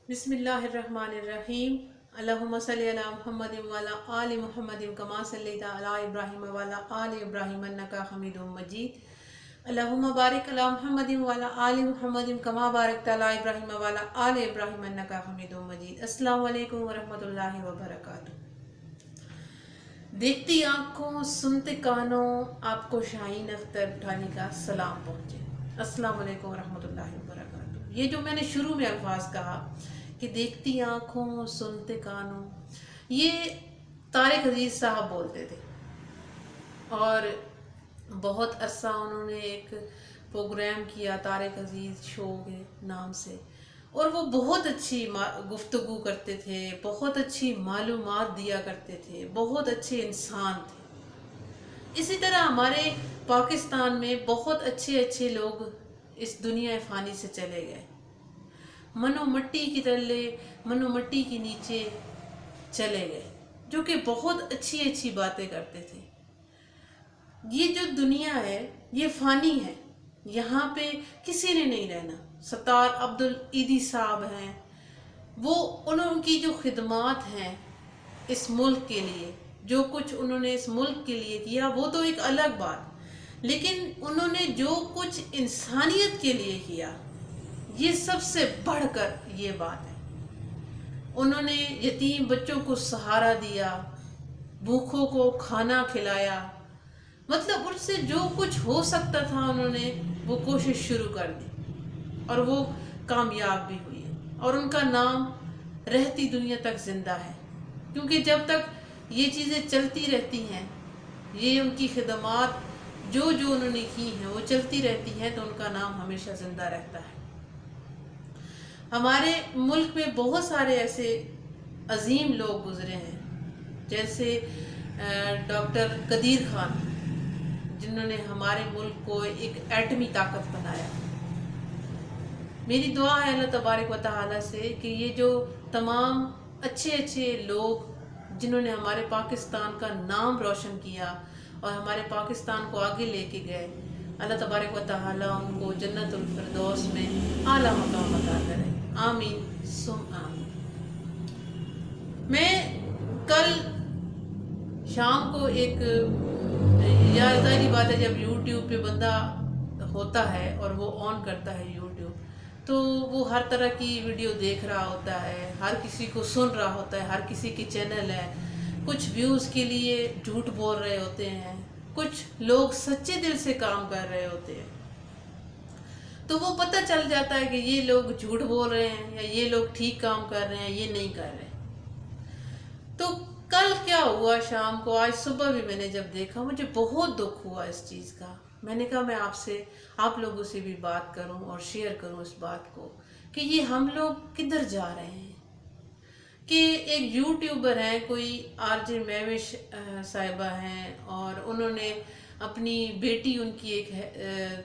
بسم اللہ الرحمن الرحیم۔ اللہم صلی علی محمد وعلی آل محمد کما صلیت علی ابراہیم وعلی آل ابراہیم انکا حمید مجید۔ اللہم بارک علی محمد وعلی آل محمد کما بارکت علی ابراہیم وعلی آل ابراہیم انکا حمید مجید۔ السلام علیکم ورحمۃ اللہ وبرکاتہ۔ دیکھتی آنکھوں سنتے کانوں آپ کو شاہین اختر اٹھانی کا سلام پہنچے۔ السلام علیکم ورحمۃ اللہ وبرکاتہ۔ یہ جو میں نے شروع میں الفاظ کہا کہ دیکھتی آنکھوں سنتے کانوں، یہ طارق عزیز صاحب بولتے تھے، اور بہت عرصہ انہوں نے ایک پروگرام کیا طارق عزیز شو کے نام سے، اور وہ بہت اچھی گفتگو کرتے تھے، بہت اچھی معلومات دیا کرتے تھے، بہت اچھے انسان تھے۔ اسی طرح ہمارے پاکستان میں بہت اچھے اچھے لوگ اس دنیا فانی سے چلے گئے، منو مٹی کی تلے منو مٹی کے نیچے چلے گئے، جو کہ بہت اچھی اچھی باتیں کرتے تھے۔ یہ جو دنیا ہے یہ فانی ہے، یہاں پہ کسی نے نہیں رہنا۔ ستار عبدالعیدی صاحب ہیں، وہ انہوں کی جو خدمات ہیں اس ملک کے لیے، جو کچھ انہوں نے اس ملک کے لیے کیا وہ تو ایک الگ بات، لیکن انہوں نے جو کچھ انسانیت کے لیے کیا یہ سب سے بڑھ کر یہ بات ہے۔ انہوں نے یتیم بچوں کو سہارا دیا، بھوکھوں کو کھانا کھلایا، مطلب ان سے جو کچھ ہو سکتا تھا انہوں نے وہ کوشش شروع کر دی، اور وہ کامیاب بھی ہوئی، اور ان کا نام رہتی دنیا تک زندہ ہے، کیونکہ جب تک یہ چیزیں چلتی رہتی ہیں، یہ ان کی خدمات جو انہوں نے کی ہیں وہ چلتی رہتی ہیں، تو ان کا نام ہمیشہ زندہ رہتا ہے۔ ہمارے ملک میں بہت سارے ایسے عظیم لوگ گزرے ہیں، جیسے ڈاکٹر قدیر خان، جنہوں نے ہمارے ملک کو ایک ایٹمی طاقت بنایا۔ میری دعا ہے اللہ تبارک و تعالیٰ سے کہ یہ جو تمام اچھے اچھے لوگ جنہوں نے ہمارے پاکستان کا نام روشن کیا اور ہمارے پاکستان کو آگے لے کے گئے، اللہ تبارک و تعالیٰ ان کو جنت الفردوس میں اعلیٰ مقام عطا کرے، آمین ثم آمین۔ میں کل شام کو ایک، یا ظاہری بات ہے جب یوٹیوب پہ بندہ ہوتا ہے اور وہ آن کرتا ہے یوٹیوب، تو وہ ہر طرح کی ویڈیو دیکھ رہا ہوتا ہے، ہر کسی کو سن رہا ہوتا ہے، ہر کسی کی چینل ہے، کچھ ویوز کے لیے جھوٹ بول رہے ہوتے ہیں، کچھ لوگ سچے دل سے کام کر رہے ہوتے ہیں، تو وہ پتہ چل جاتا ہے کہ یہ لوگ جھوٹ بول رہے ہیں یا یہ لوگ ٹھیک کام کر رہے ہیں، یہ نہیں کر رہے۔ تو کل کیا ہوا شام کو، آج صبح بھی میں نے جب دیکھا مجھے بہت دکھ ہوا اس چیز کا۔ میں نے کہا میں آپ لوگوں سے بھی بات کروں اور شیئر کروں اس بات کو کہ یہ ہم لوگ کدھر جا رہے ہیں۔ کہ ایک یوٹیوبر ہیں، کوئی آر جے مہوش صاحبہ ہیں، اور انہوں نے اپنی بیٹی، ان کی ایک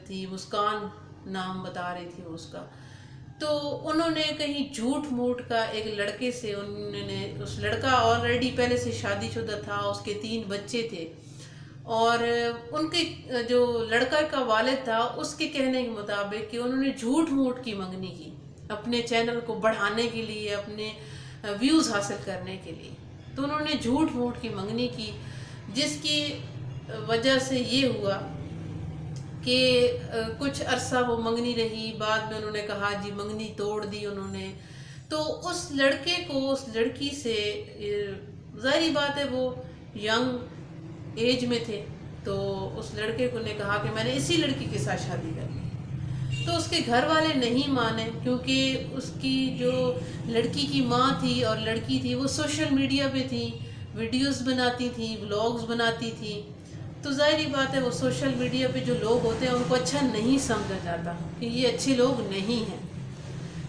تھی مسکان نام بتا رہی تھی اس کا، تو انہوں نے کہیں جھوٹ موٹ کا ایک لڑکے سے، انہوں نے، اس لڑکا آلریڈی پہلے سے شادی شدہ تھا، اس کے 3 بچے تھے، اور ان کے جو لڑکا کا والد تھا اس کے کہنے کے مطابق کہ انہوں نے جھوٹ موٹ کی منگنی کی اپنے چینل کو بڑھانے کے لیے، اپنے ویوز حاصل کرنے کے لیے، تو انہوں نے جھوٹ موٹ کی منگنی کی، جس کی وجہ سے یہ ہوا کہ کچھ عرصہ وہ منگنی رہی، بعد میں انہوں نے کہا جی منگنی توڑ دی انہوں نے۔ تو اس لڑکے کو اس لڑکی سے، ظاہری بات ہے وہ ینگ ایج میں تھے، تو اس لڑکے کو نے کہا کہ میں نے اسی لڑکی کے ساتھ شادی کرنی، تو اس کے گھر والے نہیں مانے، کیونکہ اس کی جو لڑکی کی ماں تھی اور لڑکی تھی وہ سوشل میڈیا پہ تھی، ویڈیوز بناتی تھیں، ولاگز بناتی تھیں، تو ظاہری بات ہے وہ سوشل میڈیا پہ جو لوگ ہوتے ہیں ان کو اچھا نہیں سمجھا جاتا کہ یہ اچھے لوگ نہیں ہیں،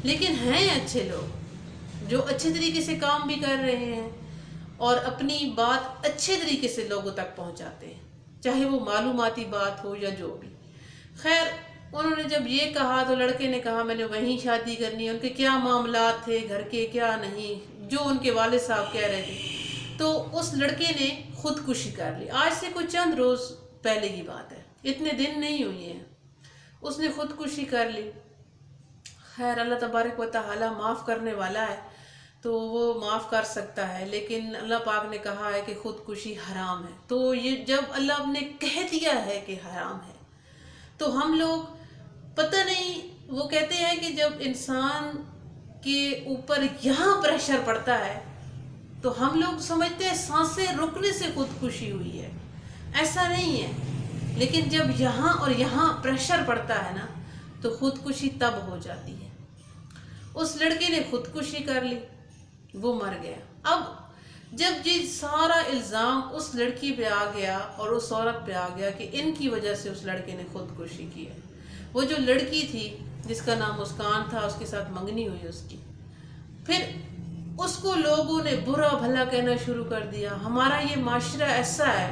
لیکن ہیں اچھے لوگ جو اچھے طریقے سے کام بھی کر رہے ہیں اور اپنی بات اچھے طریقے سے لوگوں تک پہنچاتے ہیں، چاہے وہ معلوماتی بات ہو یا جو بھی۔ خیر انہوں نے جب یہ کہا تو لڑکے نے کہا میں نے وہیں شادی کرنی ہے، ان کے کیا معاملات تھے گھر کے کیا نہیں، جو ان کے والد صاحب کہہ رہے تھے، تو اس لڑکے نے خودکشی کر لی۔ آج سے کچھ چند روز پہلے کی بات ہے، اتنے دن نہیں ہوئی ہیں، اس نے خودکشی کر لی۔ خیر اللہ تبارک و تعالی معاف کرنے والا ہے تو وہ معاف کر سکتا ہے، لیکن اللہ پاک نے کہا ہے کہ خودکشی حرام ہے۔ تو یہ جب اللہ نے کہہ دیا ہے کہ حرام ہے تو ہم لوگ پتہ نہیں، وہ کہتے ہیں کہ جب انسان کے اوپر یہاں پریشر پڑتا ہے تو ہم لوگ سمجھتے ہیں سانسیں رکنے سے خودکشی ہوئی ہے، ایسا نہیں ہے۔ لیکن جب یہاں اور یہاں پریشر پڑتا ہے نا تو خودکشی تب ہو جاتی ہے۔ اس لڑکے نے خودکشی کر لی، وہ مر گیا۔ اب جب یہ سارا الزام اس لڑکی پہ آ گیا اور اس عورت پہ آ گیا کہ ان کی وجہ سے اس لڑکے نے خودکشی کی ہے، وہ جو لڑکی تھی جس کا نام مسکان تھا، اس کے ساتھ منگنی ہوئی اس کی، پھر اس کو لوگوں نے برا بھلا کہنا شروع کر دیا۔ ہمارا یہ معاشرہ ایسا ہے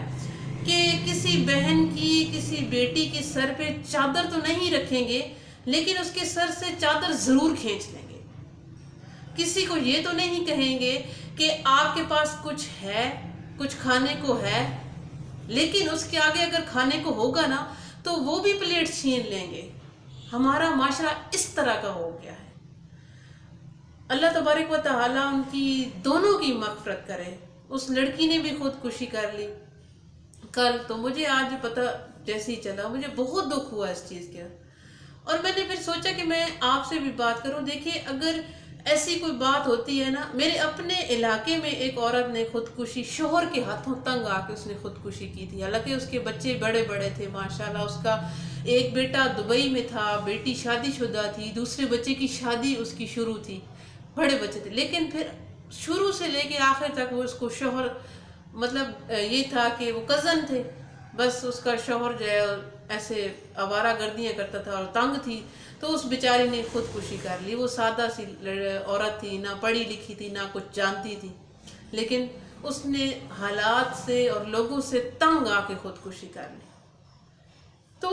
کہ کسی بہن کی، کسی بیٹی کے سر پہ چادر تو نہیں رکھیں گے لیکن اس کے سر سے چادر ضرور کھینچ لیں گے۔ کسی کو یہ تو نہیں کہیں گے کہ آپ کے پاس کچھ ہے، کچھ کھانے کو ہے، لیکن اس کے آگے اگر کھانے کو ہوگا نا تو وہ بھی پلیٹ چھین لیں گے۔ ہمارا معاشرہ اس طرح کا ہو گیا ہے۔ اللہ تبارک و تعالیٰ ان کی دونوں کی مغفرت کرے۔ اس لڑکی نے بھی خودکشی کر لی کل، تو مجھے آج پتہ جیسے ہی چلا مجھے بہت دکھ ہوا اس چیز کا، اور میں نے پھر سوچا کہ میں آپ سے بھی بات کروں۔ دیکھیے اگر ایسی کوئی بات ہوتی ہے نا، میرے اپنے علاقے میں ایک عورت نے خودکشی، شوہر کے ہاتھوں تنگ آ کے اس نے خودکشی کی تھی، حالانکہ اس کے بچے بڑے بڑے تھے ماشاءاللہ۔ اس کا ایک بیٹا دبئی میں تھا، بیٹی شادی شدہ تھی، دوسرے بچے کی شادی اس کی شروع تھی، بڑے بچے تھے، لیکن پھر شروع سے لے کے آخر تک وہ اس کو شوہر، مطلب یہ تھا کہ وہ کزن تھے، بس اس کا شوہر جو ہے ایسے آوارہ گردیاں کرتا تھا اور تنگ تھی، تو اس بیچاری نے خودکشی کر لی۔ وہ سادہ سی عورت تھی، نہ پڑھی لکھی تھی، نہ کچھ جانتی تھی، لیکن اس نے حالات سے اور لوگوں سے تنگ آ کے خودکشی کر لی۔ تو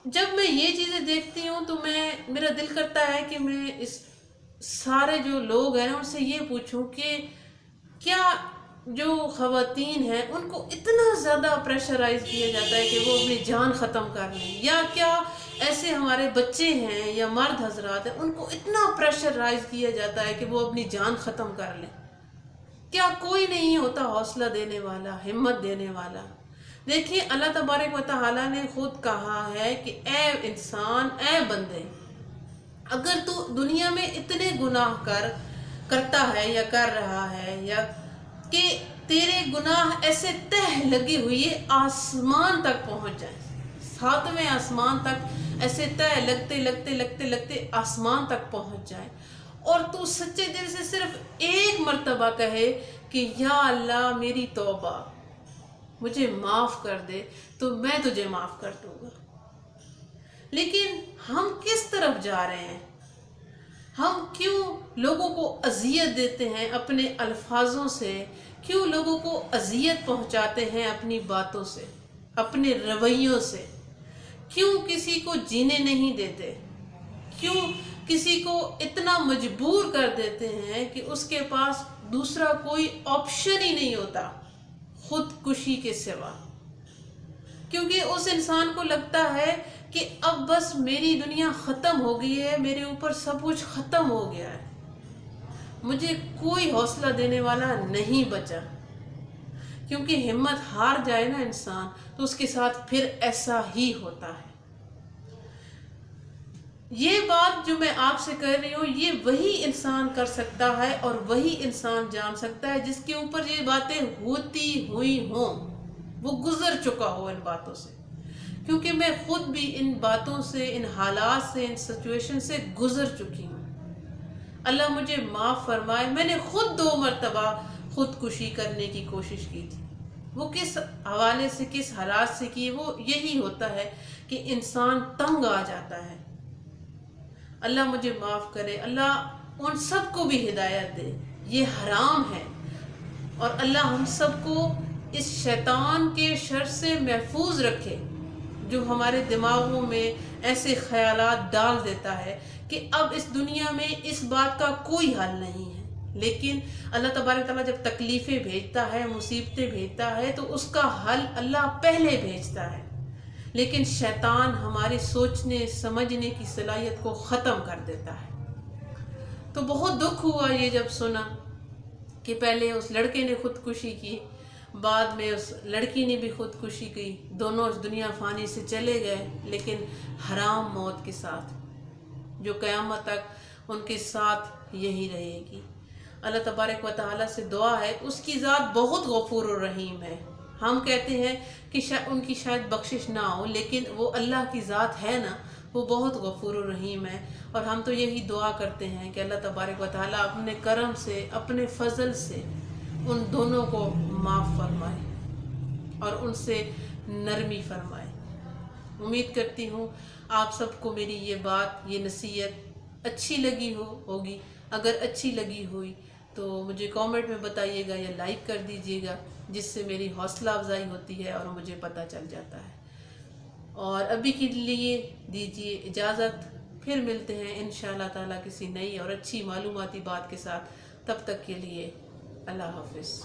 جب میں یہ چیزیں دیکھتی ہوں تو میرا دل کرتا ہے کہ میں اس سارے جو لوگ ہیں ان سے یہ پوچھوں کہ کیا جو خواتین ہیں ان کو اتنا زیادہ پریشرائز کیا جاتا ہے کہ وہ اپنی جان ختم کر لیں، یا کیا ایسے ہمارے بچے ہیں یا مرد حضرات ہیں ان کو اتنا پریشرائز کیا جاتا ہے کہ وہ اپنی جان ختم کر لیں؟ کیا کوئی نہیں ہوتا حوصلہ دینے والا، ہمت دینے والا؟ دیکھیے اللہ تبارک و تعالیٰ نے خود کہا ہے کہ اے انسان، اے بندے، اگر تو دنیا میں اتنے گناہ کرتا ہے یا کر رہا ہے، یا کہ تیرے گناہ ایسے تہ لگی ہوئی ہے آسمان تک پہنچ جائیں، 7ویں آسمان تک ایسے تہ لگتے لگتے لگتے لگتے آسمان تک پہنچ جائے، اور تو سچے دل سے صرف ایک مرتبہ کہے کہ یا اللہ میری توبہ، مجھے معاف کر دے، تو میں تجھے معاف کر دوں گا۔ لیکن ہم کس طرف جا رہے ہیں؟ ہم کیوں لوگوں کو اذیت دیتے ہیں اپنے الفاظوں سے؟ کیوں لوگوں کو اذیت پہنچاتے ہیں اپنی باتوں سے، اپنے رویوں سے؟ کیوں کسی کو جینے نہیں دیتے؟ کیوں کسی کو اتنا مجبور کر دیتے ہیں کہ اس کے پاس دوسرا کوئی آپشن ہی نہیں ہوتا خودکشی کے سوا؟ کیونکہ اس انسان کو لگتا ہے کہ اب بس میری دنیا ختم ہو گئی ہے، میرے اوپر سب کچھ ختم ہو گیا ہے، مجھے کوئی حوصلہ دینے والا نہیں بچا۔ کیونکہ ہمت ہار جائے نا انسان تو اس کے ساتھ پھر ایسا ہی ہوتا ہے۔ یہ بات جو میں آپ سے کہہ رہی ہوں یہ وہی انسان کر سکتا ہے اور وہی انسان جان سکتا ہے جس کے اوپر یہ باتیں ہوتی ہوئی ہوں، وہ گزر چکا ہو ان باتوں سے۔ کیونکہ میں خود بھی ان باتوں سے، ان حالات سے، ان سچویشن سے گزر چکی ہوں۔ اللہ مجھے معاف فرمائے، میں نے خود 2 مرتبہ خودکشی کرنے کی کوشش کی تھی۔ وہ کس حوالے سے، کس حالات سے کی، وہ یہی ہوتا ہے کہ انسان تنگ آ جاتا ہے۔ اللہ مجھے معاف کرے، اللہ ان سب کو بھی ہدایت دے۔ یہ حرام ہے، اور اللہ ہم سب کو اس شیطان کے شر سے محفوظ رکھے جو ہمارے دماغوں میں ایسے خیالات ڈال دیتا ہے کہ اب اس دنیا میں اس بات کا کوئی حل نہیں ہے۔ لیکن اللہ تبارک تعالیٰ جب تکلیفیں بھیجتا ہے، مصیبتیں بھیجتا ہے، تو اس کا حل اللہ پہلے بھیجتا ہے، لیکن شیطان ہمارے سوچنے سمجھنے کی صلاحیت کو ختم کر دیتا ہے۔ تو بہت دکھ ہوا یہ جب سنا کہ پہلے اس لڑکے نے خودکشی کی، بعد میں اس لڑکی نے بھی خودکشی کی، دونوں اس دنیا فانی سے چلے گئے، لیکن حرام موت کے ساتھ، جو قیامت تک ان کے ساتھ یہی رہے گی۔ اللہ تبارک و تعالیٰ سے دعا ہے، اس کی ذات بہت غفور الرحیم ہے۔ ہم کہتے ہیں کہ ان کی شاید بخشش نہ ہو، لیکن وہ اللہ کی ذات ہے نا، وہ بہت غفور الرحیم ہے۔ اور ہم تو یہی دعا کرتے ہیں کہ اللہ تبارک و تعالیٰ اپنے کرم سے، اپنے فضل سے ان دونوں کو معاف فرمائے اور ان سے نرمی فرمائے۔ امید کرتی ہوں آپ سب کو میری یہ بات، یہ نصیحت اچھی لگی ہوگی۔ اگر اچھی لگی ہوئی تو مجھے کامنٹ میں بتائیے گا یا لائک کر دیجیے گا، جس سے میری حوصلہ افزائی ہوتی ہے اور مجھے پتہ چل جاتا ہے۔ اور ابھی کے لیے دیجیے اجازت، پھر ملتے ہیں انشاءاللہ تعالیٰ کسی نئی اور اچھی معلوماتی بات کے ساتھ۔ تب تک کے لیے اللہ حافظ۔